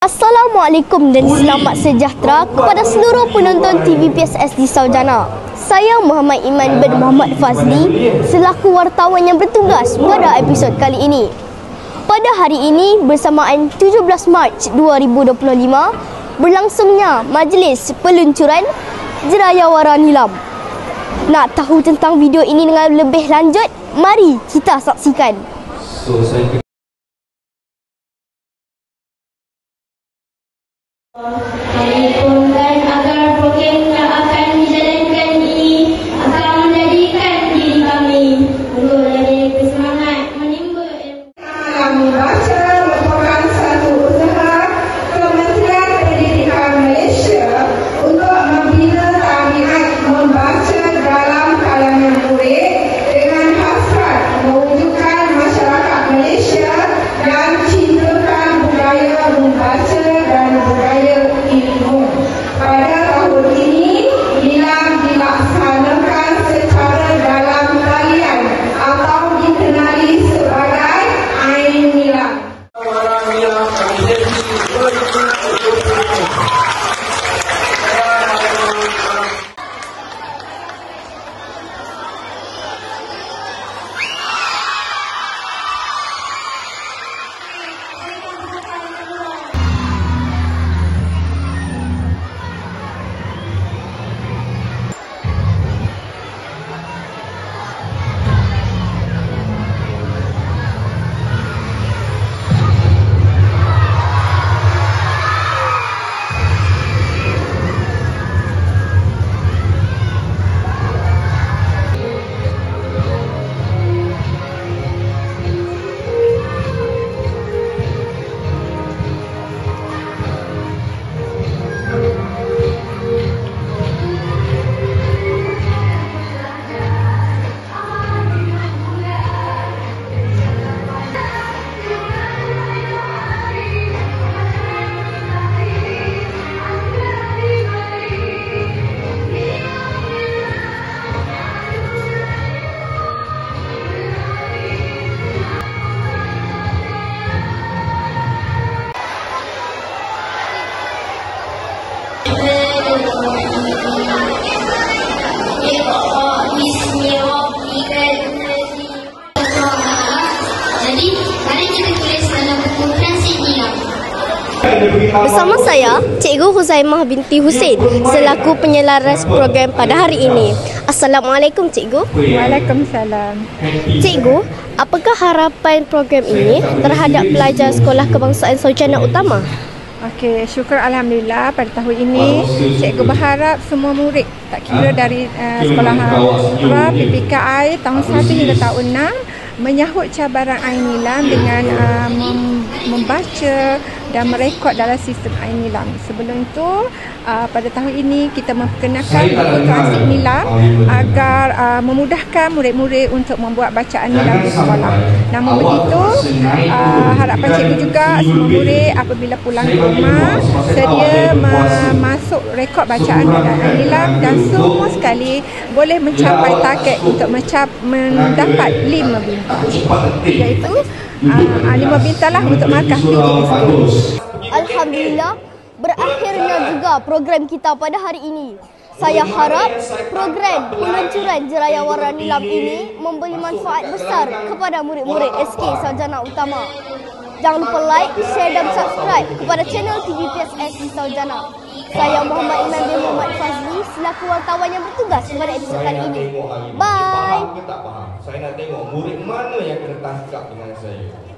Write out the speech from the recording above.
Assalamualaikum dan selamat sejahtera kepada seluruh penonton TV PSS di Saujana. Saya Muhammad Iman bin Muhammad Fazli selaku wartawan yang bertugas pada episod kali ini. Pada hari ini bersamaan 17 Mac 2025 berlangsungnya majlis peluncuran Jerayawara Nilam. Nak tahu tentang video ini dengan lebih lanjut? Mari kita saksikan. Menginginkan agar program yang akan dijalankan ini akan menjadikan diri kami untuk lebih bersemangat menimba ilmu. Membaca merupakan satu usaha Kementerian Pendidikan Malaysia untuk membina tabiat membaca dalam kalangan murid dengan hasrat mewujudkan masyarakat Malaysia yang cintakan budaya membaca dan budaya ilmu. Pada tahun ini, Nilam dilaksanakan secara dalam talian atau dikenali sebagai Ain Nilam. Jadi, mari kita tulis dalam buku Transit Nilam. Bersama saya, Cikgu Huzaimah binti Husin selaku penyelaras program pada hari ini. Assalamualaikum Cikgu. Waalaikumsalam. Cikgu, apakah harapan program ini terhadap pelajar Sekolah Kebangsaan Saujana Utama? Okey, syukur Alhamdulillah pada tahun ini cikgu berharap semua murid tak kira dari sekolah PPKI tahun 1 hingga tahun 6 menyahut cabaran Ain Nilam dengan membaca dan merekod dalam sistem Ain Nilam. Sebelum itu, pada tahun ini kita memperkenalkan buku Transit Nilam agar memudahkan murid-murid untuk membuat bacaan Nilam di sekolah. Namun begitu, harapan cikgu juga semua murid apabila pulang ke rumah sedia masuk rekod bacaan Ain Nilam dan semua sekali boleh mencapai target untuk mendapat 5 bintang. Iaitu 5 bintang lah untuk markah PSK. Alhamdulillah, berakhirnya juga program kita pada hari ini. Saya harap program peluncuran Jerayawara Nilam ini memberi manfaat besar kepada murid-murid SK Saujana Utama. Jangan lupa like, share dan subscribe kepada channel TV PSS di Saujana. Saya Muhammad Iman bin Muhammad Fazli selaku wartawan yang bertugas pada episod kali ini. Bye. Saya nak tengok murid mana yang kena tangkap dengan saya.